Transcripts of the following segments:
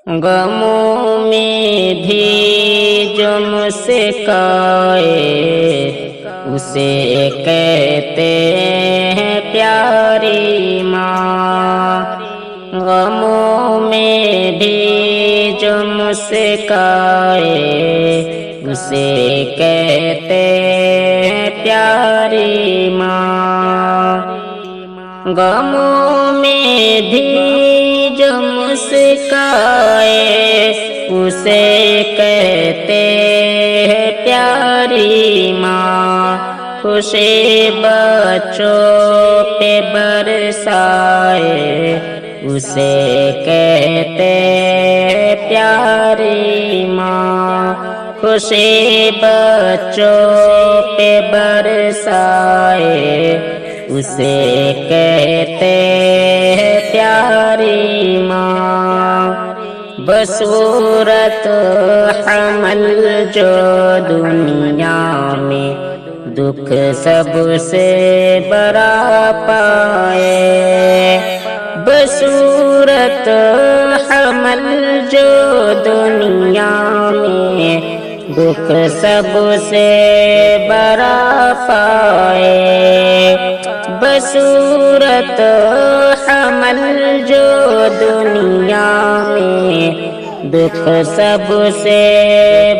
غموں میں بھی جو مسکائے اسے کہتے ہیں پیاری ماں۔ غموں میں بھی جو مسکائے اسے کہتے ہیں پیاری ماں۔ غموں میں بھی جو مسکائے اسے کہتے ہیں پیاری ماں۔ خوشی بچوں پہ برسائے اسے کہتے ہیں پیاری ماں۔ خوشی بچوں پہ برسائے اسے کہتے ہیں پیاری ماں۔ بصورت حمل جو دنیا میں دکھ سب سے بڑا پائے، بصورت حمل جو دنیا میں دکھ سب سے بڑا پائے، بصورت حمل جو دنیا میں دکھ سب سے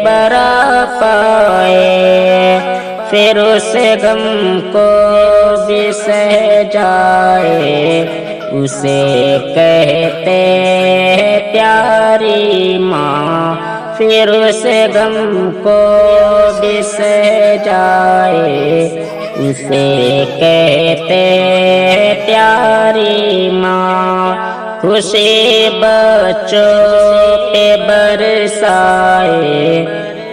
بڑا پائے، پھر اس غم کو بھی سہ جائے اسے کہتے ہیں پیاری ماں۔ پھر اس غم کو بھی سہ جائے اسے کہتے ہیں پیاری ماں۔ خوشی بچوں پہ برسائے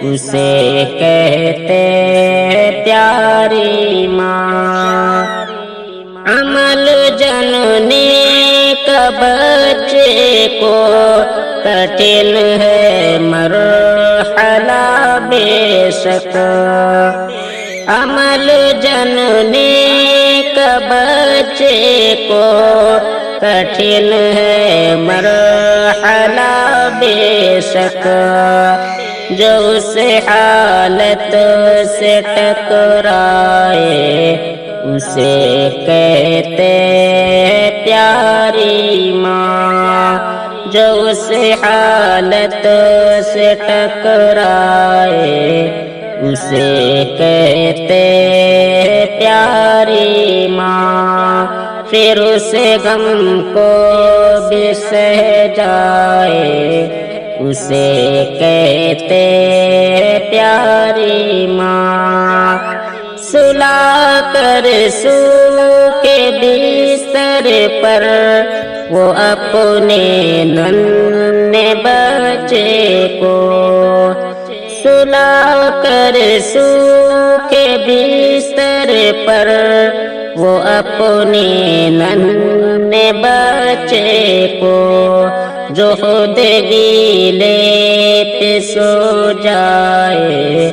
اسے کہتے ہیں پیاری ماں۔ عمل جننے کا بچے کو کٹھن ہے مرحلہ بے شک، عمل جننے کا بچے کو کٹھن ہے مرحلہ بے شک، جو اس حالت سے ٹکرائے اسے کہتے ہیں پیاری ماں۔ جو اس حالت سے ٹکرائے اسے کہتے ہیں پیاری ماں۔ پھر اس غم کو بھی سہ جائے اسے کہتے ہیں پیاری ماں۔ سلا کر سو کے بستر پر وہ اپنے ننھے بچے کو، سلا کر سو کے بستر پر وہ اپنے ننھے بچے کو، جو خود گیلے پہ سو جائے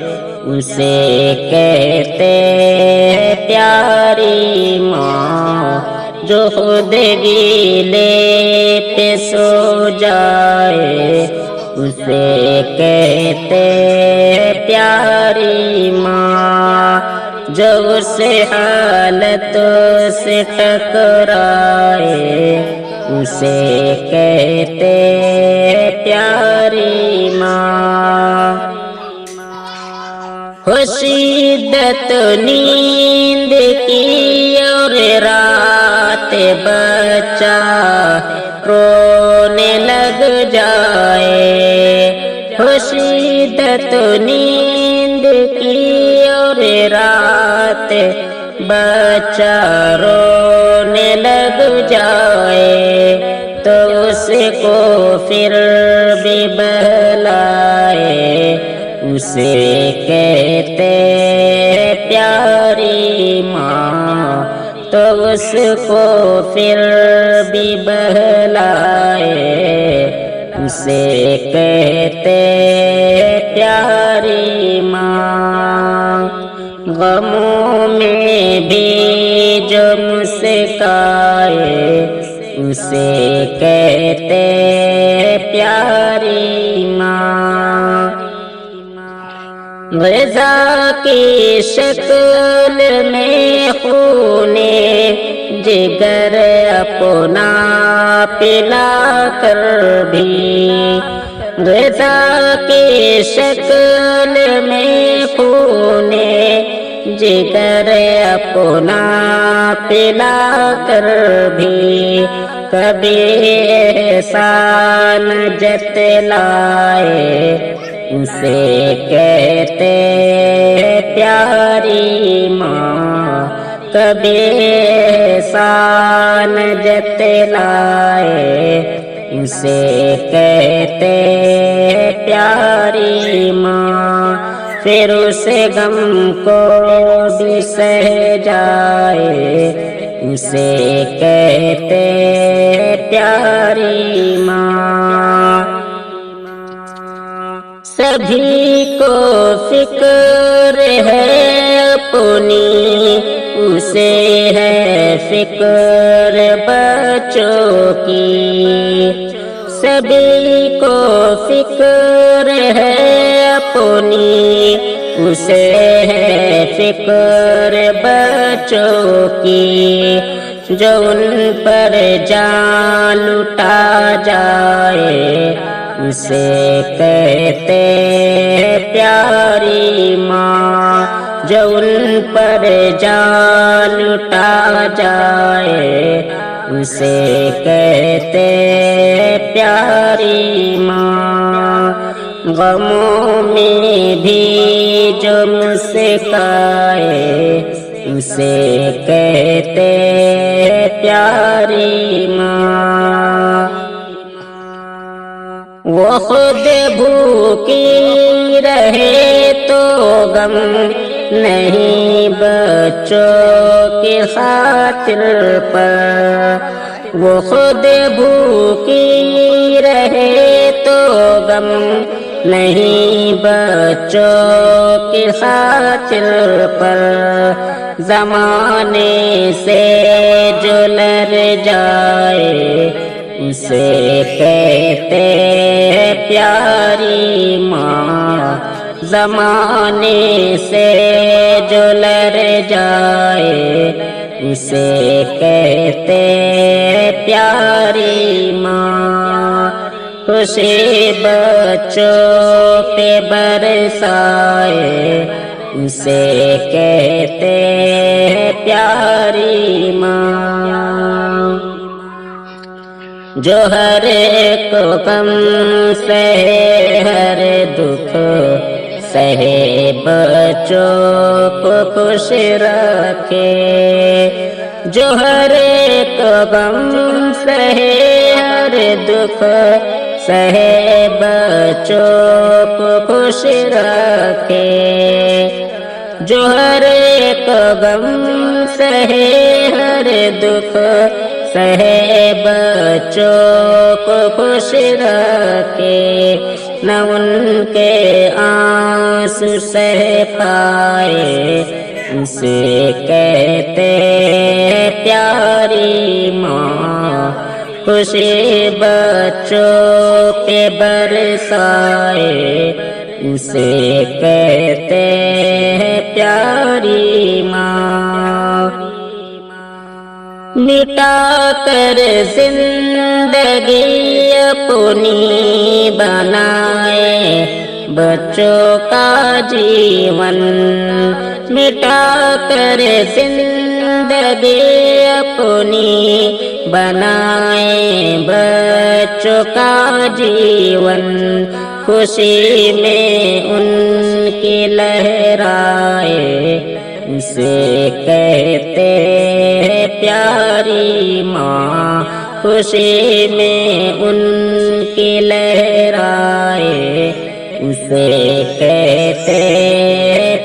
اسے کہتے ہیں پیاری ماں۔ جو خود گیلے پہ سو جائے اسے کہتے ہیں پیاری ماں۔ جو اس حالت سے ٹکرائے اسے کہتے ہیں پیاری ماں۔ شدت نیند کی اور رات بچہ رونے لگ جائے، شدت نیند کی اور رات بچہ رونے لگ جائے، تو اس کو پھر بھی بہلائے اسے کہتے ہیں پیاری ماں۔ تو اس کو پھر بھی بہلائے اسے کہتے ہیں پیاری ماں۔ غموں میں بھی جو مسکائے اسے کہتے پیاری ماں، غذا کی شکل میں خون جگر اپنا پلا کر بھی، غذا کی شکل میں خون جگر اپنا پلا کر بھی، کبھی احسان جتلائے اسے کہتے پیاری ماں، کبھی احسان جتلائے اسے کہتے پیاری ماں، پھر اس غم کو بھی سہ جائے اسے کہتے پیاری ماں، سبھی کو فکر ہے اپنی اسے ہے فکر بچوں کی، سبھی کو فکر ہے اپنی اسے ہے فکر بچوں کی، جو ان پر جان لٹا جائے اسے کہتے پیاری ماں، جو ان پر جان لٹا جائے اسے کہتے پیاری ماں، غموں میں بھی جو مسکائے اسے کہتے پیاری ماں، وہ خود بھوکی رہے تو غم نہیں بچوں کی خاطر پر، وہ خود بھوکی رہے تو غم نہیں بچوں کی خاطر پر، زمانے سے جو لڑ جائے اسے کہتے پیاری ماں، زمانے سے جو لڑ جائے اسے کہتے پیاری ماں، خوشی بچوں پہ برسائے اسے کہتے پیاری ماں، جو ہر ایک غم سہے ہر دکھ سہے بچوں کو خوش رکھے، جو ہر ایک غم سہے ہر دکھ سہے بچوں کو خوش رکھے، جو ہر ایک غم سہے ہر دکھ سہے بچوں کو خوش رکھے، نہ ان کے آنسو سہ پائے اسے کہتے پیاری ماں، خوشی بچوں پہ برسائے اسے کہتے پیاری ماں، مٹا کر زندگی اپنی بنائے بچوں کا جیون، مٹا کر زندگی اپنی بنائے بچوں کا جیون، خوشی میں ان کی لہرائے اسے کہتے پیاری ماں، خوشی میں ان کی لہرائے اسے کہتے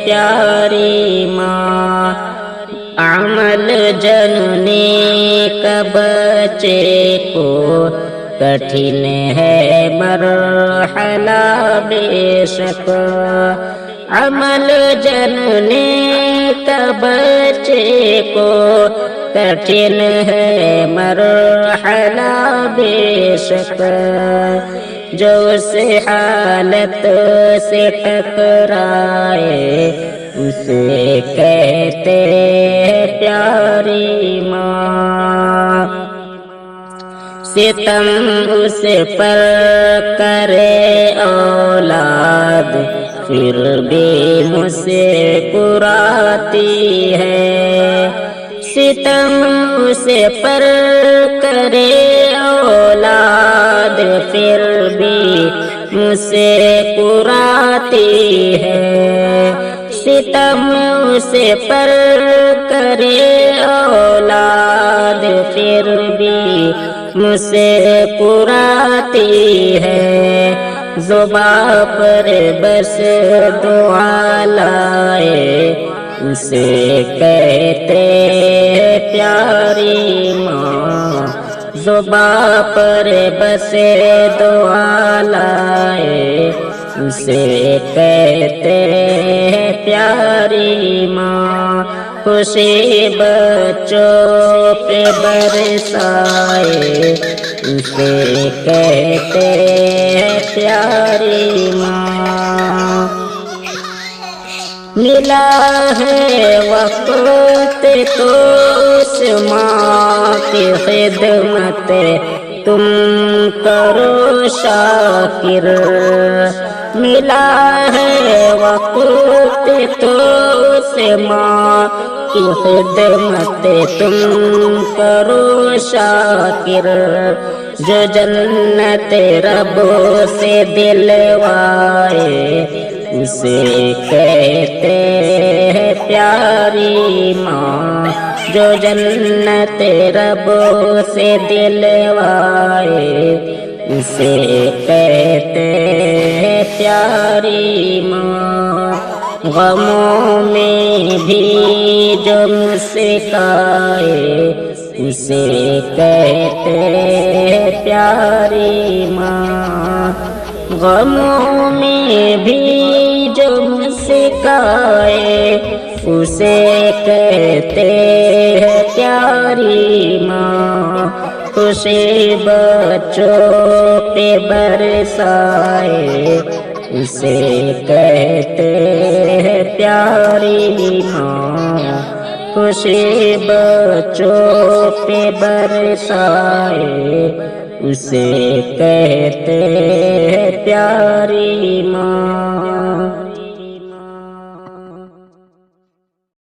پیاری ماں، عمل جننے کا بچے کو کٹھن ہے مرحلہ بے شک، عمل جننے کا بچے کو کٹھن ہے مرحلہ بے شک، جو اس حالت سے ٹکرائے اسے کہتے ہیں پیاری ماں۔ ستم اس پر کرے اولاد پھر بھی مسکراتی ہے، ستم اس پر کرے اولاد پھر بھی مسکراتی ہے، ستم اس پر کرے اولاد پھر بھی مسکراتی ہے، زباں پر بس دعا لائے اسے کہتے ہیں پیاری ماں، زباں پر بس دعا لائے اسے کہتے ہیں پیاری ماں، خوشی بچوں پہ برسائے اسے کہتے ہیں پیاری ماں۔ ملا ہے وقت تو اس ماں کی خدمت تم کرو شاکر، ملا ہے وقت تو اس ماں کی خدمت تم کرو شاکر، جو جنت رب سے دلوائے اسے کہتے ہیں پیاری ماں، جو جنت رب سے دلوائے اسے کہتے ہیں پیاری ماں، غموں میں بھی جو مسکائے اسے کہتے ہیں پیاری ماں، غموں میں بھی جو مسکائے اسے کہتے ہیں پیاری ماں، خوشی بچوں پہ برسائے اسے کہتے ہیں پیاری ماں، خوشی بچوں پہ برسائے اسے کہتے ہیں پیاری ماں۔